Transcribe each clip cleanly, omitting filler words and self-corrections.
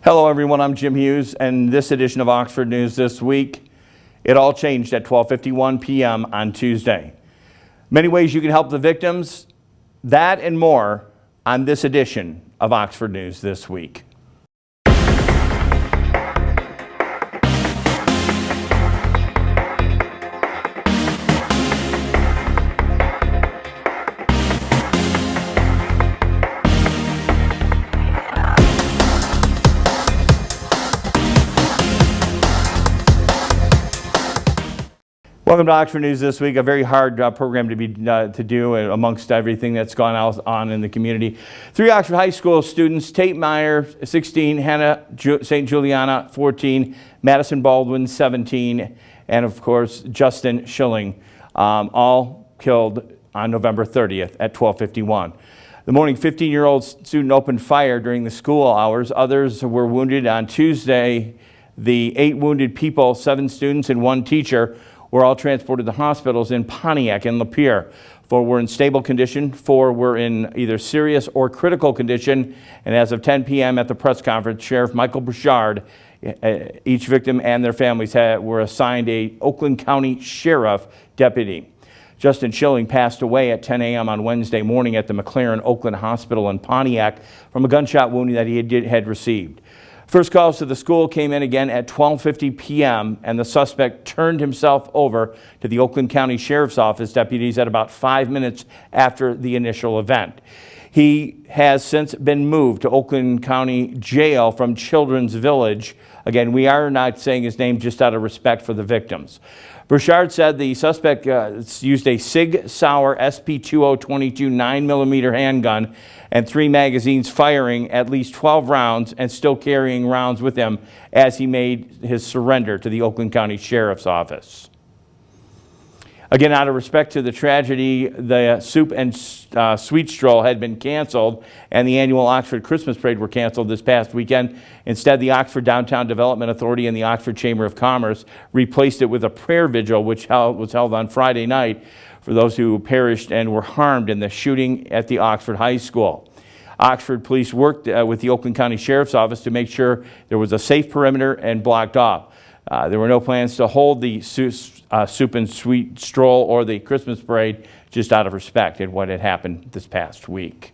Hello everyone, I'm Jim Hughes, and this edition of Oxford News This Week, it all changed at 12:51 p.m. on Tuesday. Many ways you can help the victims, that and more on this edition of Oxford News This Week. Welcome to Oxford News This Week, a very hard program to do amongst everything that's gone on in the community. 3 Oxford High School students, Tate Meyer, 16, Hannah St. Juliana, 14, Madison Baldwin, 17, and of course, Justin Schilling, all killed on November 30th at 12:51. The morning, 15-year-old student opened fire during the school hours. Others were wounded on Tuesday. The 8 wounded people, 7 students and 1 teacher, were all transported to hospitals in Pontiac and Lapeer. 4 were in stable condition, 4 were in either serious or critical condition, and as of 10 p.m. at the press conference, Sheriff Michael Bouchard, each victim and their families were assigned a Oakland County Sheriff deputy. Justin Schilling passed away at 10 a.m. on Wednesday morning at the McLaren Oakland Hospital in Pontiac from a gunshot wound that he had received. First calls to the school came in again at 12:50 p.m. and the suspect turned himself over to the Oakland County Sheriff's Office deputies at about 5 minutes after the initial event. He has since been moved to Oakland County Jail from Children's Village. Again, we are not saying his name just out of respect for the victims. Bouchard said the suspect used a Sig Sauer SP-2022 9mm handgun and 3 magazines, firing at least 12 rounds and still carrying rounds with him as he made his surrender to the Oakland County Sheriff's Office. Again, out of respect to the tragedy, the Soup and Sweet Stroll had been canceled and the annual Oxford Christmas Parade were canceled this past weekend. Instead, the Oxford Downtown Development Authority and the Oxford Chamber of Commerce replaced it with a prayer vigil, which was held on Friday night for those who perished and were harmed in the shooting at the Oxford High School. Oxford police worked with the Oakland County Sheriff's Office to make sure there was a safe perimeter and blocked off. There were no plans to hold the Soup and Sweet Stroll or the Christmas Parade, just out of respect at what had happened this past week.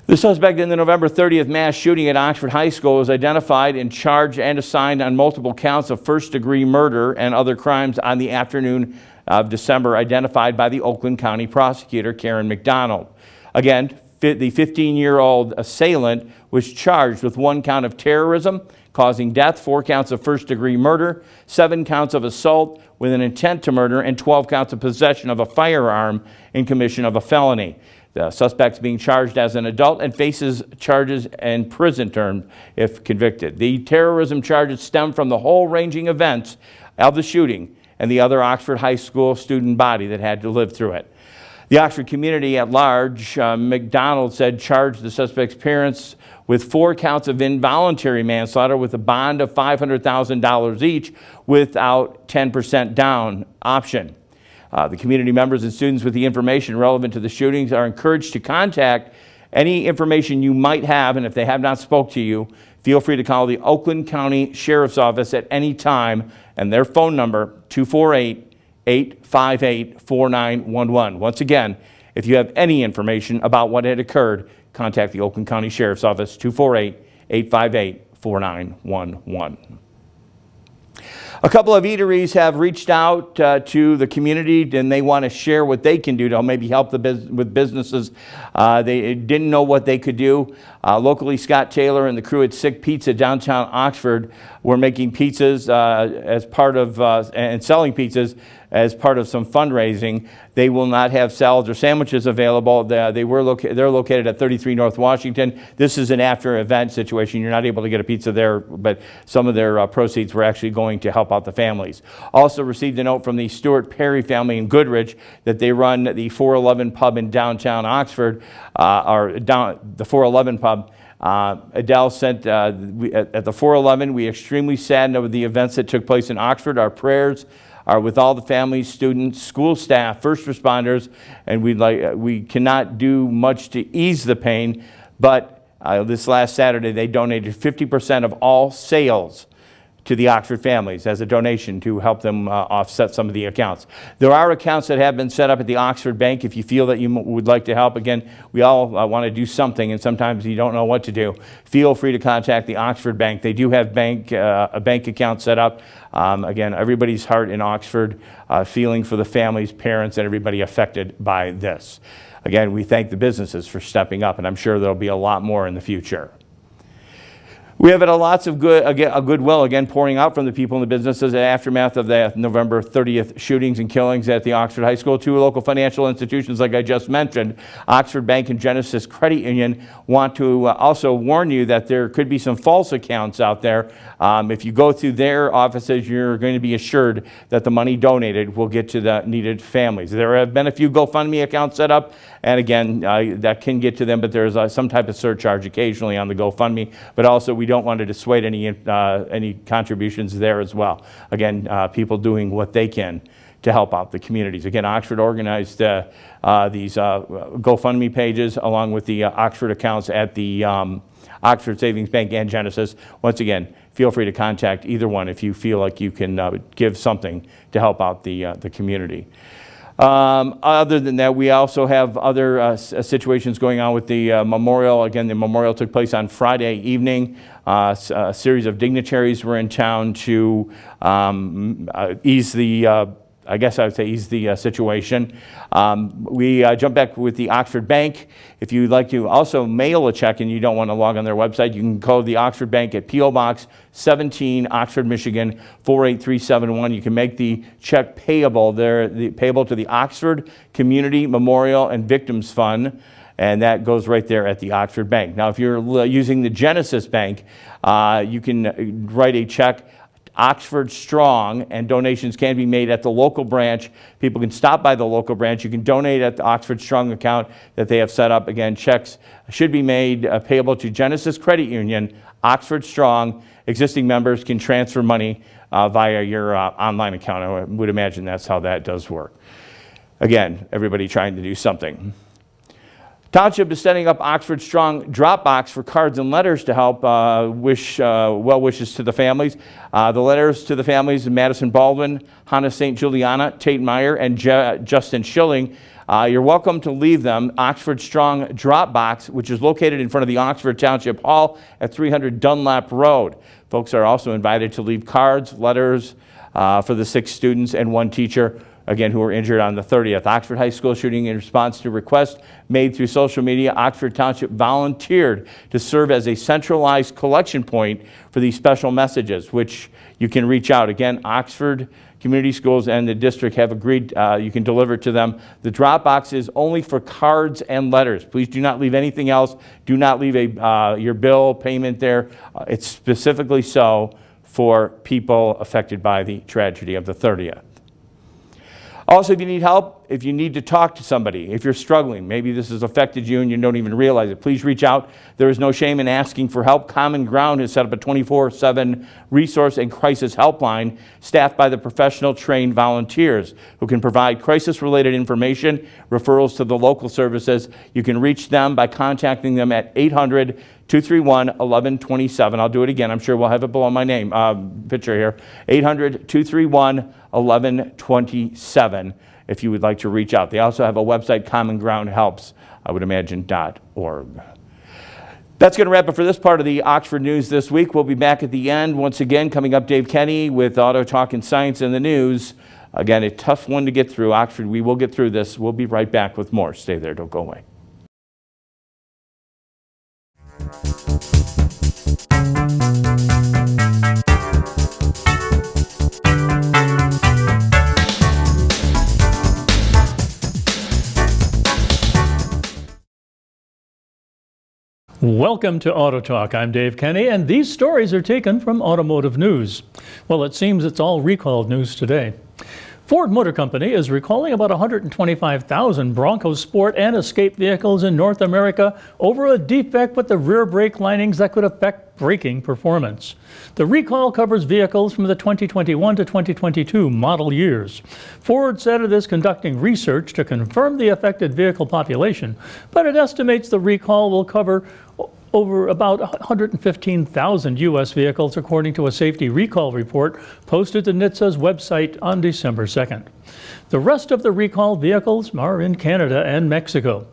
The suspect in the November 30th mass shooting at Oxford High School was identified and charged and assigned on multiple counts of first-degree murder and other crimes on the afternoon of December, identified by the Oakland County prosecutor, Karen McDonald. Again, the 15-year-old assailant was charged with 1 count of terrorism, causing death, 4 counts of first-degree murder, 7 counts of assault with an intent to murder, and 12 counts of possession of a firearm in commission of a felony. The suspect's being charged as an adult and faces charges and prison term if convicted. The terrorism charges stem from the whole-ranging events of the shooting and the other Oxford High School student body that had to live through it. The Oxford community at large, McDonald said, charged the suspect's parents with 4 counts of involuntary manslaughter with a bond of $500,000 each without 10% down option. The community members and students with the information relevant to the shootings are encouraged to contact any information you might have, and if they have not spoke to you, feel free to call the Oakland County Sheriff's Office at any time, and their phone number, 248-858-4911. Once again, if you have any information about what had occurred, contact the Oakland County Sheriff's Office, 248-858-4911. A couple of eateries have reached out to the community, and they want to share what they can do to maybe help with businesses. They didn't know what they could do. Locally, Scott Taylor and the crew at Sick Pizza downtown Oxford were making pizzas as part of and selling pizzas as part of some fundraising. They will not have salads or sandwiches available. They're located at 33 North Washington. This is an after-event situation. You're not able to get a pizza there, but some of their proceeds were actually going to help out the families. Also received a note from the Stewart Perry family in Goodrich that they run the 411 pub in downtown Oxford, the 411 pub. Adele sent, at the 411, we extremely saddened over the events that took place in Oxford. Our prayers are with all the families, students, school staff, first responders, and we cannot do much to ease the pain, but This last Saturday, they donated 50% of all sales to the Oxford families as a donation to help them offset some of the accounts. There are accounts that have been set up at the Oxford Bank if you feel that you would like to help. Again, we all want to do something, and sometimes you don't know what to do. Feel free to contact the Oxford Bank. They do have a bank account set up. Again, everybody's heart in Oxford, feeling for the families, parents, and everybody affected by this. Again, we thank the businesses for stepping up, and I'm sure there'll be a lot more in the future. We have had lots of goodwill, again, pouring out from the people in the businesses in the aftermath of the November 30th shootings and killings at the Oxford High School. Two local financial institutions, like I just mentioned, Oxford Bank and Genesis Credit Union, want to also warn you that there could be some false accounts out there. If you go through their offices, you're going to be assured that the money donated will get to the needed families. There have been a few GoFundMe accounts set up, and again, that can get to them, but there's some type of surcharge occasionally on the GoFundMe, but also we don't want to dissuade any contributions there as well. Again, people doing what they can to help out the communities. Again, Oxford organized these GoFundMe pages along with the Oxford accounts at the Oxford Savings Bank and Genesis. Once again, feel free to contact either one if you feel like you can give something to help out the community. Other than that, we also have other situations going on with the memorial. Again, the memorial took place on Friday evening. A series of dignitaries were in town to ease the I guess I would say ease the situation. We jump back with the Oxford Bank. If you'd like to also mail a check and you don't want to log on their website, you can call the Oxford Bank at P.O. Box 17, Oxford, Michigan 48371. You can make the check payable. Payable to the Oxford Community Memorial and Victims Fund, and that goes right there at the Oxford Bank. Now, if you're using the Genesis Bank, you can write a check Oxford Strong, and donations can be made at the local branch. People can stop by the local branch. You can donate at the Oxford Strong account that they have set up. Again, checks should be made payable to Genesis Credit Union, Oxford Strong. Existing members can transfer money via your online account. I would imagine that's how that does work. Again, everybody trying to do something. Township is setting up Oxford Strong drop box for cards and letters to help well wishes to the families. The letters to the families: Madison Baldwin, Hannah St. Juliana, Tate Meyer, and Justin Schilling. You're welcome to leave them. Oxford Strong drop box, which is located in front of the Oxford Township Hall at 300 Dunlap Road. Folks are also invited to leave cards, letters for the 6 students and 1 teacher, again, who were injured on the 30th. Oxford High School shooting. In response to requests made through social media, Oxford Township volunteered to serve as a centralized collection point for these special messages, which you can reach out. Again, Oxford Community Schools and the district have agreed you can deliver to them. The drop box is only for cards and letters. Please do not leave anything else. Do not leave your bill payment there. It's specifically so for people affected by the tragedy of the 30th. Also, if you need help, if you need to talk to somebody, if you're struggling, maybe this has affected you and you don't even realize it, please reach out. There is no shame in asking for help. Common Ground has set up a 24/7 resource and crisis helpline staffed by the professional trained volunteers who can provide crisis-related information, referrals to the local services. You can reach them by contacting them at 800-231-1127. I'll do it again. I'm sure we'll have it below my name, picture here. 800-231-1127 if you would like to reach out. They also have a website, Common Ground Helps, I would imagine, .org. That's going to wrap it for this part of the Oxford News this week. We'll be back at the end. Once again, coming up, Dave Kenny with Auto Talk and Science in the News. Again, a tough one to get through. Oxford, we will get through this. We'll be right back with more. Stay there. Don't go away. Welcome to Auto Talk. I'm Dave Kenny, and these stories are taken from Automotive News. Well, it seems it's all recalled news today. Ford Motor Company is recalling about 125,000 Broncos Sport and Escape vehicles in North America over a defect with the rear brake linings that could affect braking performance. The recall covers vehicles from the 2021 to 2022 model years. Ford said it is conducting research to confirm the affected vehicle population, but it estimates the recall will cover over about 115,000 U.S. vehicles, according to a safety recall report posted to NHTSA's website on December 2nd. The rest of the recalled vehicles are in Canada and Mexico.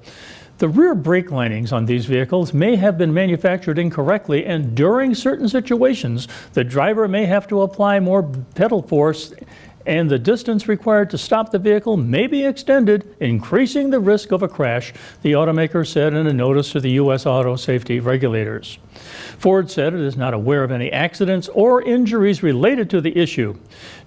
The rear brake linings on these vehicles may have been manufactured incorrectly, and during certain situations, the driver may have to apply more pedal force, and the distance required to stop the vehicle may be extended, increasing the risk of a crash, the automaker said in a notice to the U.S. auto safety regulators. Ford said it is not aware of any accidents or injuries related to the issue.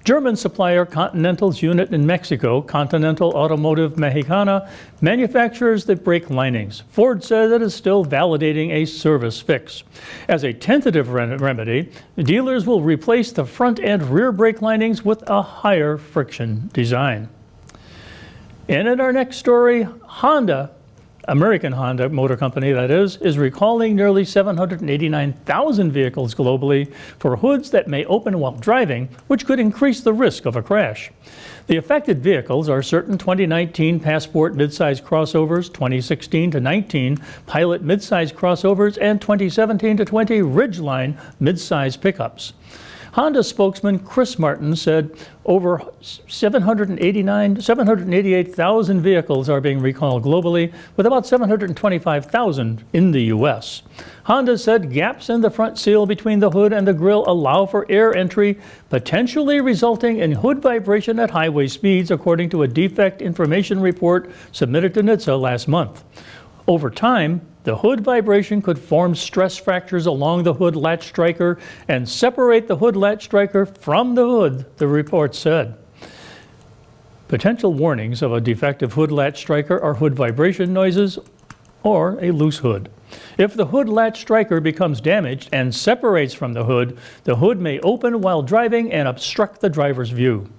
German supplier Continental's unit in Mexico, Continental Automotive Mexicana, manufactures the brake linings. Ford said it is still validating a service fix. As a tentative remedy, dealers will replace the front and rear brake linings with a higher friction design. And in our next story, Honda, American Honda Motor Company, that is recalling nearly 789,000 vehicles globally for hoods that may open while driving, which could increase the risk of a crash. The affected vehicles are certain 2019 Passport midsize crossovers, 2016 to 19 Pilot midsize crossovers, and 2017 to 20 Ridgeline midsize pickups. Honda spokesman Chris Martin said over 788,000 vehicles are being recalled globally, with about 725,000 in the U.S. Honda said gaps in the front seal between the hood and the grille allow for air entry, potentially resulting in hood vibration at highway speeds, according to a defect information report submitted to NHTSA last month. Over time, the hood vibration could form stress fractures along the hood latch striker and separate the hood latch striker from the hood, the report said. Potential warnings of a defective hood latch striker are hood vibration noises or a loose hood. If the hood latch striker becomes damaged and separates from the hood may open while driving and obstruct the driver's view.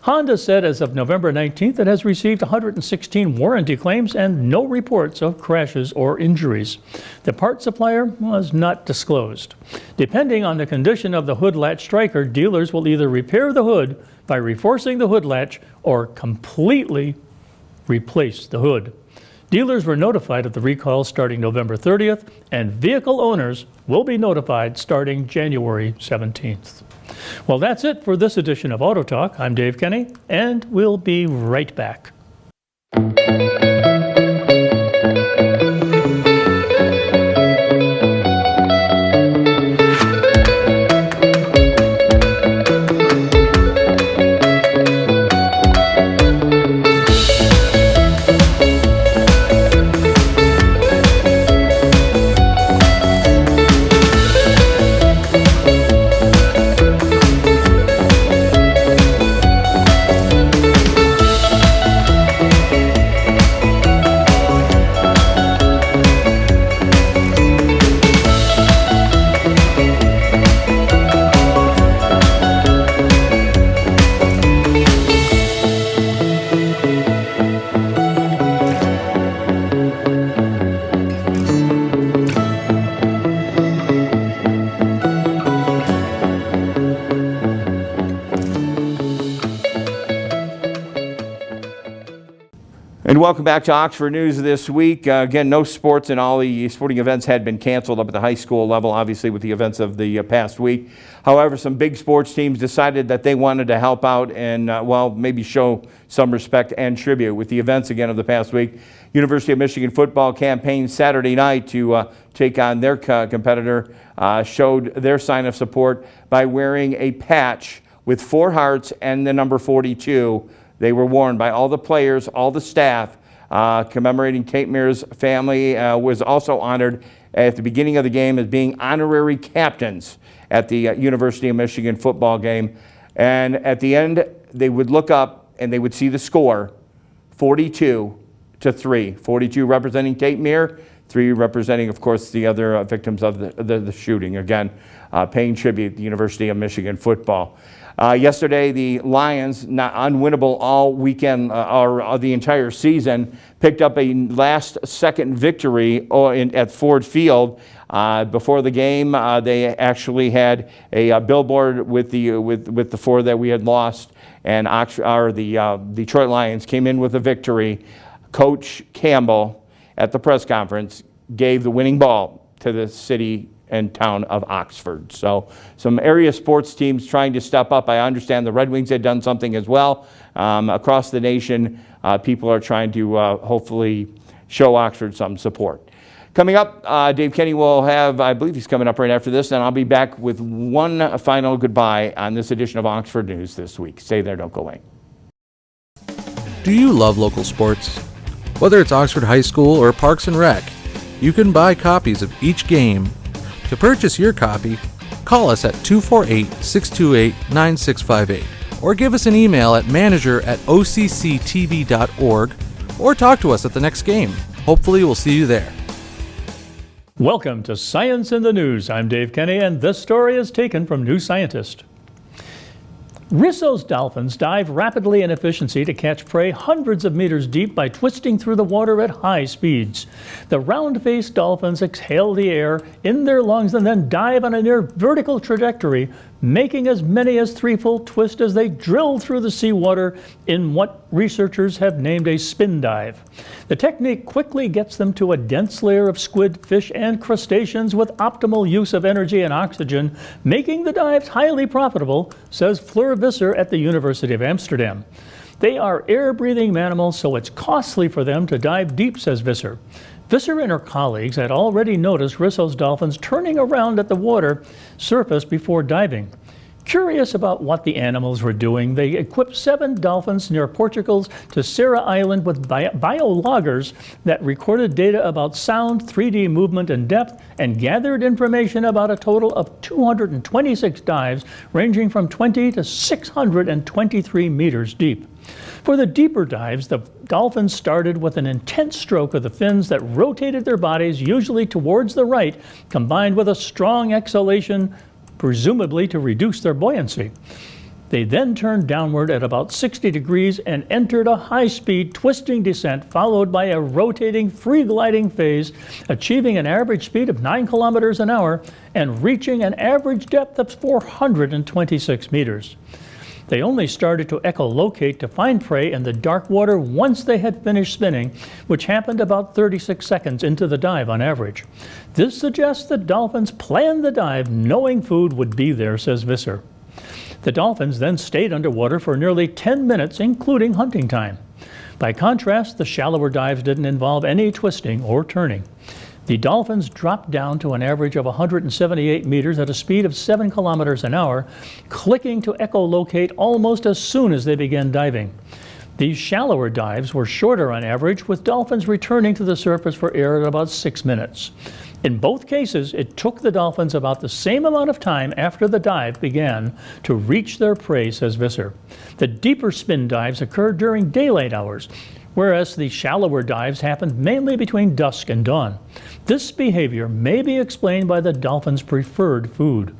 Honda said as of November 19th it has received 116 warranty claims and no reports of crashes or injuries. The part supplier was not disclosed. Depending on the condition of the hood latch striker, dealers will either repair the hood by reinforcing the hood latch or completely replace the hood. Dealers were notified of the recall starting November 30th, and vehicle owners will be notified starting January 17th. Well, that's it for this edition of Auto Talk. I'm Dave Kenny, and we'll be right back. And welcome back to Oxford News this week. Again, no sports, and all the sporting events had been canceled up at the high school level, obviously with the events of the past week. However, some big sports teams decided that they wanted to help out and, maybe show some respect and tribute with the events again of the past week. University of Michigan football campaign Saturday night to take on their competitor showed their sign of support by wearing a patch with 4 hearts and the number 42. They were worn by all the players, all the staff. Commemorating Tate Mears' family was also honored at the beginning of the game as being honorary captains at the University of Michigan football game. And at the end, they would look up and they would see the score, 42-3. 42 representing Tate Mears, 3 representing, of course, the other victims of the shooting. Again, paying tribute to the University of Michigan football. Yesterday, the Lions, not unwinnable all weekend or the entire season, picked up a last-second victory at Ford Field. Before the game, they actually had a billboard with the 4 that we had lost, and the Detroit Lions came in with a victory. Coach Campbell at the press conference gave the winning ball to the city and town of Oxford. So some area sports teams trying to step up. I understand the Red Wings had done something as well. Across the nation, people are trying to hopefully show Oxford some support. Coming up, Dave Kenny will have, I believe he's coming up right after this, and I'll be back with one final goodbye on this edition of Oxford News this week. Stay there, don't go away. Do you love local sports? Whether it's Oxford High School or Parks and Rec, you can buy copies of each game. To purchase your copy, call us at 248-628-9658 or give us an email at manager@occtv.org or talk to us at the next game. Hopefully we'll see you there. Welcome to Science in the News. I'm Dave Kenny, and this story is taken from New Scientist. Risso's dolphins dive rapidly in efficiency to catch prey hundreds of meters deep by twisting through the water at high speeds. The round-faced dolphins exhale the air in their lungs and then dive on a near vertical trajectory, making as many as 3 full twists as they drill through the seawater in what researchers have named a spin dive. The technique quickly gets them to a dense layer of squid, fish, and crustaceans with optimal use of energy and oxygen, making the dives highly profitable, says Fleur Visser at the University of Amsterdam. They are air-breathing mammals, so it's costly for them to dive deep, says Visser. Visser and her colleagues had already noticed Risso's dolphins turning around at the water surface before diving. Curious about what the animals were doing, they equipped 7 dolphins near Portugal's Terceira Island with biologgers that recorded data about sound, 3D movement, and depth, and gathered information about a total of 226 dives ranging from 20 to 623 meters deep. For the deeper dives, the dolphins started with an intense stroke of the fins that rotated their bodies, usually towards the right, combined with a strong exhalation, presumably to reduce their buoyancy. They then turned downward at about 60 degrees and entered a high-speed twisting descent, followed by a rotating free gliding phase, achieving an average speed of 9 kilometers an hour and reaching an average depth of 426 meters. They only started to echolocate to find prey in the dark water once they had finished spinning, which happened about 36 seconds into the dive on average. This suggests that dolphins planned the dive knowing food would be there, says Visser. The dolphins then stayed underwater for nearly 10 minutes, including hunting time. By contrast, the shallower dives didn't involve any twisting or turning. The dolphins dropped down to an average of 178 meters at a speed of 7 kilometers an hour, clicking to echolocate almost as soon as they began diving. These shallower dives were shorter on average, with dolphins returning to the surface for air at about 6 minutes. In both cases, it took the dolphins about the same amount of time after the dive began to reach their prey, says Visser. The deeper spin dives occurred during daylight hours, whereas the shallower dives happened mainly between dusk and dawn. This behavior may be explained by the dolphins' preferred food.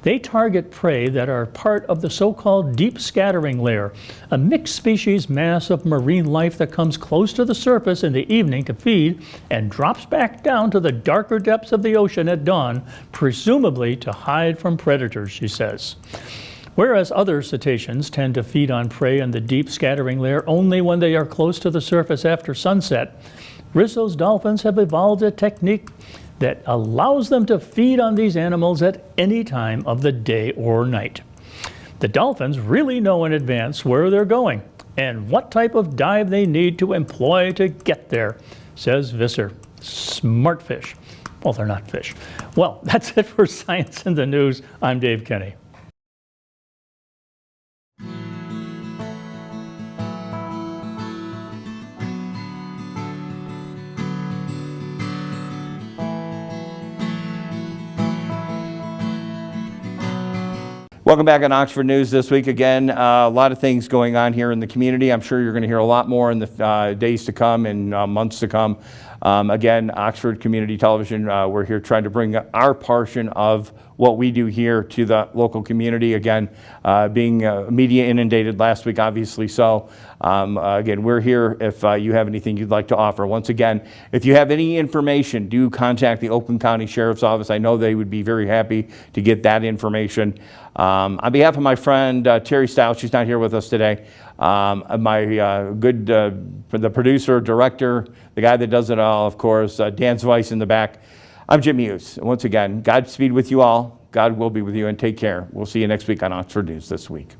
They target prey that are part of the so-called deep scattering layer, a mixed species mass of marine life that comes close to the surface in the evening to feed and drops back down to the darker depths of the ocean at dawn, presumably to hide from predators, she says. Whereas other cetaceans tend to feed on prey in the deep scattering layer only when they are close to the surface after sunset, Risso's dolphins have evolved a technique that allows them to feed on these animals at any time of the day or night. The dolphins really know in advance where they're going and what type of dive they need to employ to get there, says Visser. Smart fish. Well, they're not fish. Well, that's it for Science in the News. I'm Dave Kenny. Welcome back on Oxford News this week. Again, a lot of things going on here in the community. I'm sure you're going to hear a lot more in the days to come and months to come. Again, Oxford Community Television, we're here trying to bring our portion of what we do here to the local community. Again, being media inundated last week, obviously so. Again, we're here if you have anything you'd like to offer. Once again, if you have any information, do contact the Oakland County Sheriff's Office. I know they would be very happy to get that information. On behalf of my friend Terry Stout, she's not here with us today, my the producer, director, the guy that does it all, of course, Dan Zweiss in the back. I'm Jim Hughes. Once again, Godspeed with you all. God will be with you, and take care. We'll see you next week on Oxford News This Week.